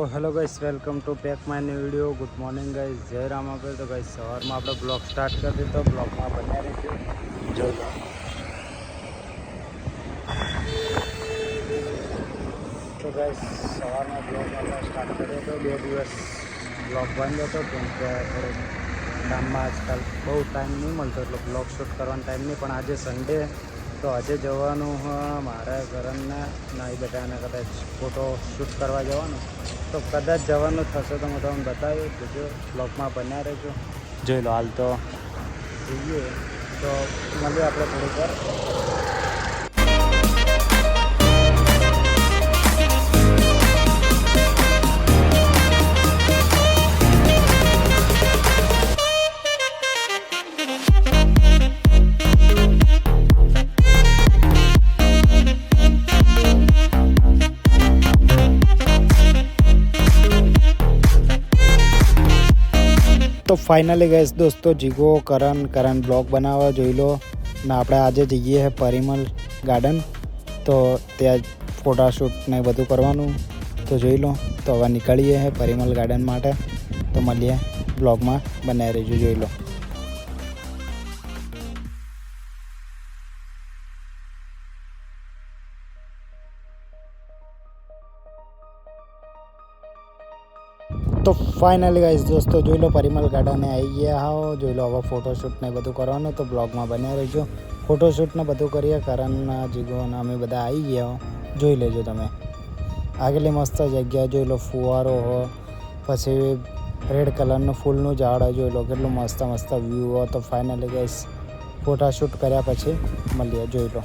Hello guys, welcome to pack my new video. Good morning guys, જય રામ. આપણે તો guys સવારમાં આપણે બ્લોગ સ્ટાર્ટ કરી દીધો. બ્લોગમાં બન્યા રહીશું, જોઈ લો. તો ગાઈસ સવારમાં બ્લોગ આપણે સ્ટાર્ટ કર્યો હતો. 2 દિવસ બ્લોગ બંધ હતો કેમ કે થોડુંક કામમાં આજકાલ બહુ ટાઈમ નહીં મળતો, એટલે બ્લોગ શૂટ કરવાનો ટાઈમ નહીં. પણ આજે સન્ડે તો આજે જવાનું મારે ઘરને નાઈ બધાને કદાચ ફોટો શૂટ કરવા જવાનું, તો કદાચ જવાનું થશે તો હું તમને બતાવ્યું. બીજું બ્લોગમાં બન્યા રહેજો, જોઈ લો. હાલ તો જઈએ તો મળીએ આપણે થોડીક વાર. તો ફાઇનલી ગાઈસ દોસ્તો, જીગો કરણ બ્લોગ બનાવવા, જોઈ લો ને. આપણે આજે જઈએ છે પરિમલ ગાર્ડન, તો ત્યાં ફોટોશૂટ ને બધું કરવાનું, તો જોઈ લો. તો હવે નીકળીએ છે પરિમલ ગાર્ડન માટે, તો મળીએ બ્લોગમાં, બનાવી રહીશું, જોઈ લો. તો ફાઇનલી ગાઈસ દોસ્તો, જોઈ લો પરિમલ ગાર્ડને આવી ગયા હો, જોઈ લો. હવે ફોટોશૂટ ને બધું કરવાનું, તો બ્લોગમાં બન્યા રહીજો. ફોટોશૂટ ને બધું કરીએ. કરણ, જીગો ને અમે બધા આવી ગયા હો, જોઈ લેજો તમે. આગળની મસ્ત જગ્યા જોઈ લો, ફુવારો હો, પછી રેડ કલરનું ફૂલનું ઝાડ હોય, જોઈ લો કેટલું મસ્ત વ્યૂ હો. તો ફાઇનલી ગાઈસ ફોટોશૂટ કર્યા પછી મળીએ, જોઈ લો.